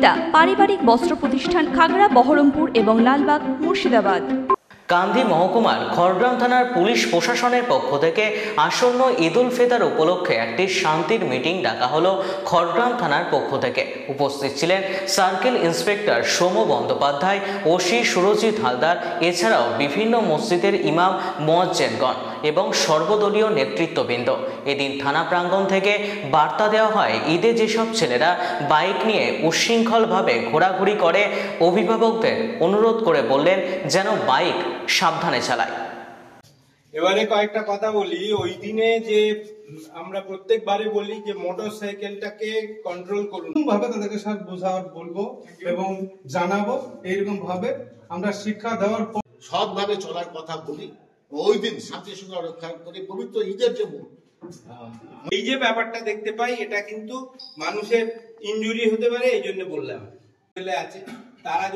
বিক্রেতা, পারিবারিক বস্ত্র প্রতিষ্ঠান, খাগড়া, বহরমপুর এবং লালবাগ, মুর্শিদাবাদ। কান্দি মহকুমার খড়গ্রাম থানার পুলিশ প্রশাসনের পক্ষ থেকে আসন্ন ঈদ উল ফিতর উপলক্ষে একটি শান্তির মিটিং ডাকা হলো খড়গ্রাম থানার পক্ষ থেকে। উপস্থিত ছিলেন সার্কেল ইন্সপেক্টর সৌম বন্দ্যোপাধ্যায়, ওসি সুরজিৎ হালদার, এছাড়াও বিভিন্ন মসজিদের ইমাম, মুয়াজ্জিনগণ এবং সর্বদলীয় নেতৃত্ববৃন্দ। এদিন থানা প্রাঙ্গণ থেকে বার্তা দেওয়া হয়, ঈদে যেসব ছেলেরা বাইক নিয়ে উচ্ছৃঙ্খলভাবে ঘোরাঘুরি করে, অভিভাবকদের অনুরোধ করে বললেন যেন বাইক সাবধানে চালায়। এবারে কয়েকটা কথা বলি। ওই দিনে যে আমরা প্রত্যেকবারে বলি যে মোটর সাইকেলটাকে কন্ট্রোল করুন ভাবে তাদেরকে সব বোঝাবার বলবো এবং জানাবো। এইরকম ভাবে আমরা শিক্ষা দেওয়ার পর সৎভাবে চলার কথা বলি। ওই দিন শান্তি শৃঙ্খলা রক্ষা করে পবিত্র ঈদের যে এই যে ব্যাপারটা দেখতে পাই, এটা কিন্তু মানুষের ইনজুরি হতে পারে, এই জন্য বললাম। আছে তারা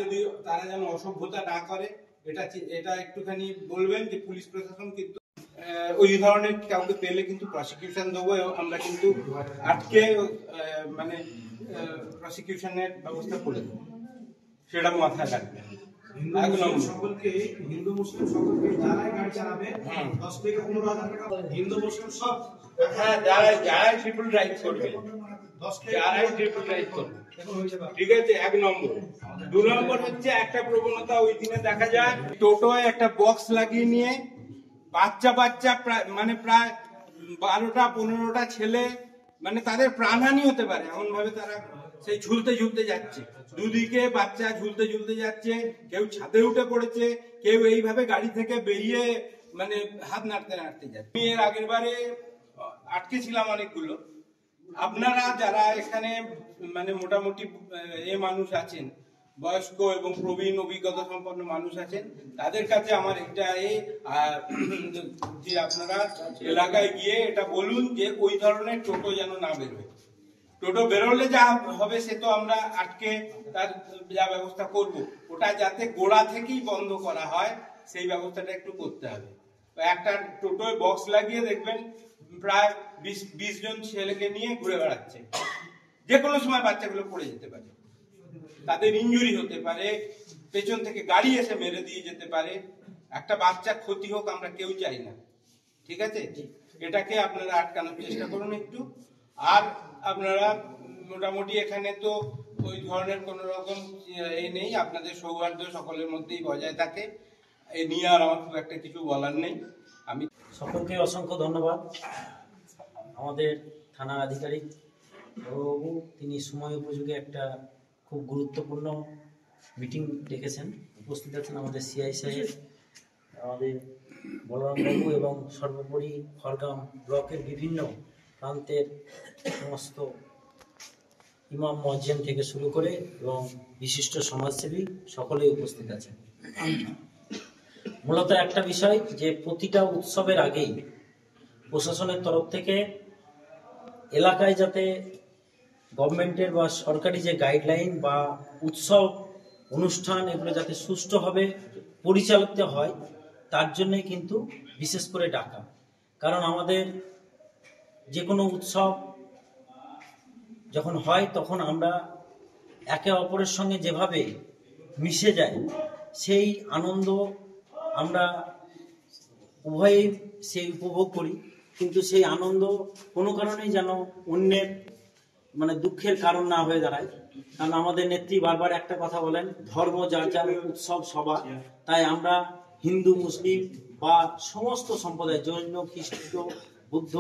যেন অসভ্যতা না করে, এটা একটুখানি বলবেন যে পুলিশ প্রশাসন কিন্তু ওই ধরনের কাউকে পেলে কিন্তু প্রসিকিউশন দেবো। আমরা কিন্তু আটকে প্রসিকিউশনের ব্যবস্থা করে দেবো, সেটা মাথায় রাখবেন। সকলকে, হিন্দু মুসলিম সকলকে যারাই গাড়ি চালাবে 10 থেকে 15,000 টাকা, হিন্দু মুসলিম সব, হ্যাঁ, যারাই ট্রিপল ড্রাইভ করবে, যারাই ট্রিপল ড্রাইভ করবে, ঠিক আছে। 1 নম্বর। 2 নম্বর হচ্ছে একটা প্রবণতা ওই দিনে দেখা যায়, টোটোয় একটা বক্স লাগিয়ে নিয়ে বাচ্চা প্রায় 12টা 15টা ছেলে, তাদের প্রাণহানি হতে পারে এমন ভাবে তারা সেই ঝুলতে যাচ্ছে, দুদিকে বাচ্চা ঝুলতে যাচ্ছে, কেউ ছাদে উঠে পড়েছে, কেউ এইভাবে গাড়ি থেকে বেরিয়ে হাত নাড়তে যাচ্ছে। আমি এর আগের বারে আটকে ছিলাম অনেকগুলো। আপনারা যারা এখানে মোটামুটি মানুষ আছেন, বয়স্ক এবং প্রবীণ অভিজ্ঞতা সম্পন্ন মানুষ আছেন, তাদের কাছে আমার এটাই যে আপনারা এলাকায় গিয়ে এটা বলুন যে ওই ধরনের টোটো যেন না বেরোয়। টোটো বেরোলে যা হবে সে তো আমরা আটকে তার যা ব্যবস্থা করব, ওটা যাতে গোড়া থেকেই বন্ধ করা হয় সেই ব্যবস্থাটা একটু করতে হবে। একটা টোটোয় বক্স লাগিয়ে দেখবেন প্রায় 20 জন ছেলেকে নিয়ে ঘুরে বেড়াচ্ছে। যে কোনো সময় বাচ্চাগুলো পড়ে যেতে পারে, তাদের ইনজুরি হতে পারে, পেছন থেকে গাড়ি এসে মেরে দিয়ে যেতে পারে। একটা বাচ্চার ক্ষতি হোক আমরা কেউ চাই না, ঠিক আছে। এটাকে আপনারা আটকানোর চেষ্টা করুন একটু। আর আপনারা মোটামুটি এখানে তো ওই ধরনের কোন রকম নেই, আপনাদের সৌহার্দ্য সকলের মধ্যেই বজায় থাকে, এই নিয়ে আর আমার খুব একটা কিছু বলার নেই। আমি সকলকে অসংখ্য ধন্যবাদ। আমাদের থানার আধিকারিক বাবু তিনি সময় উপযোগী একটা খুব গুরুত্বপূর্ণ মিটিং ডেকেছেন। উপস্থিত আছেন আমাদের সিআই সাহেব, আমাদের বলরামবাবু এবং সর্বোপরি খড়গ্রাম ব্লকের বিভিন্ন প্রান্তের সমস্ত ইমাম, মুয়াজ্জিন থেকে শুরু করে এবং বিশিষ্ট সমাজসেবী সকলেই উপস্থিত আছেন। মূলত একটা বিষয় যে প্রতিটা উৎসবের আগেই প্রশাসনের তরফ থেকে এলাকায় যাতে গভর্নমেন্টের বা সরকারি যে গাইডলাইন বা উৎসব অনুষ্ঠান এগুলো যাতে সুষ্ঠুভাবে পরিচালিত হয়, তার জন্যই কিন্তু বিশেষ করে ডাকা। কারণ আমাদের যে কোনো উৎসব যখন হয় তখন আমরা একে অপরের সঙ্গে যেভাবে মিশে যাই, সেই আনন্দ আমরা উভয়েই সেই উপভোগ করি, কিন্তু সেই আনন্দ কোনো কারণেই যেন অন্যের দুঃখের কারণ না হয়ে দাঁড়ায়। কারণ আমাদের নেত্রী বারবার একটা কথা বলেন, ধর্ম যার যার, উৎসব সবার। তাই আমরা হিন্দু, মুসলিম বা সমস্ত সম্প্রদায়, জৈন, খ্রিস্ট, বুদ্ধ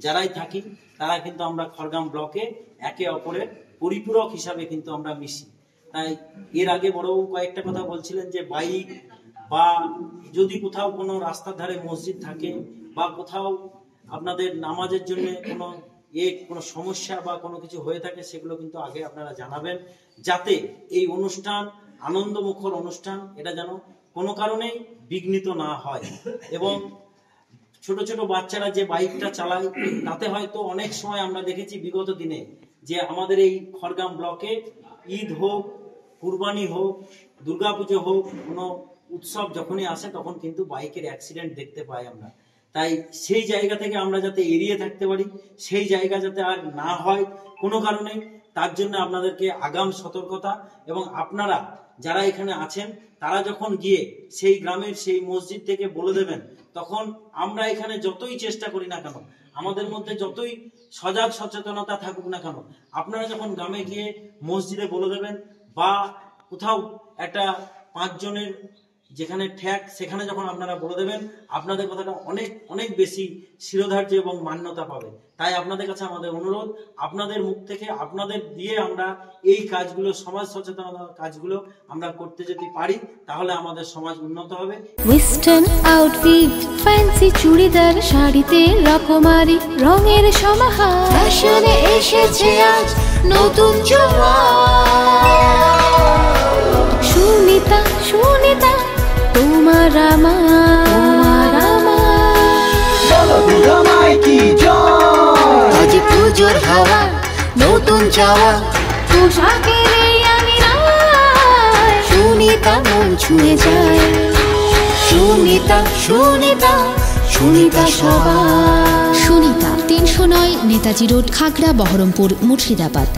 যারাই থাকি, তারা কিন্তু আমরা খড়গ্রাম ব্লকে একে অপরের পরিপূরক হিসাবে কিন্তু আমরা মিশি। তাই এর আগে বড়বাবু কয়েকটা কথা বলছিলেন যে বাইক বা যদি কোথাও কোনো রাস্তার ধারে মসজিদ থাকে বা কোথাও আপনাদের নামাজের জন্য কোনো সমস্যা বা কোনো কিছু হয়ে থাকে, সেগুলো কিন্তু আগে আপনারা জানাবেন, যাতে এই অনুষ্ঠান, আনন্দমুখর অনুষ্ঠান, এটা যেন কোনো কারণেই বিঘ্নিত না হয়। এবং ছোট ছোট বাচ্চারা যে বাইকটা চালায়, তাতে হয়তো অনেক সময় আমরা দেখেছি বিগত দিনে যে আমাদের এই খড়গ্রাম ব্লকে ঈদ হোক, কুরবানি হোক, দুর্গাপুজো হোক, কোনো উৎসব যখনই আসে তখন কিন্তু বাইকের অ্যাক্সিডেন্ট দেখতে পাই আমরা। তাই সেই জায়গা থেকে আমরা যাতে এড়িয়ে থাকতে পারি, সেই জায়গা যাতে আর না হয় কোনো কারণে, তার জন্য আপনাদেরকে আগাম সতর্কতা, এবং আপনারা যারা এখানে আছেন তারা যখন গিয়ে সেই গ্রামের সেই মসজিদ থেকে বলে দেবেন, তখন আমরা এখানে যতই চেষ্টা করি না কেন, আমাদের মধ্যে যতই সজাগ সচেতনতা থাকুক না কেন, আপনারা যখন গ্রামে গিয়ে মসজিদে বলে দেবেন বা কোথাও একটা 5 জনের যেখানে ঠেক সেখানে যখন আপনারা বলে দেবেন, আপনাদের কথাটা অনেক অনেক বেশি শিরোধার্য এবং মান্যতা পাবে। তাই আপনাদের কাছে আমাদের অনুরোধ, আপনাদের মুখ থেকে আপনাদের দিয়ে আমরা এই কাজগুলো, সমাজ সচেতনতার কাজগুলো আমরা করতে যদি পারি, তাহলে আমাদের সমাজ উন্নত হবে। ওয়েস্টার্ন আউটফিট, ফ্যান্সি চুড়িদার, শাড়িতে রকমারি রঙের সমাহার, ফ্যাশনে এসেছে আজ নতুন সুনিতা, সুনিতা তোমার আমার, আজ পুজোর হাওয়া, নতুন চাওয়া, পোশাকের এই আঙিনায় সুনিতা মন ছুঁয়ে যায়। সুনিতা, সুনিতা, সুনিতা সবার। সুনিতা 309 নেতাজি রোড, খাগড়া, বহরমপুর, মুর্শিদাবাদ।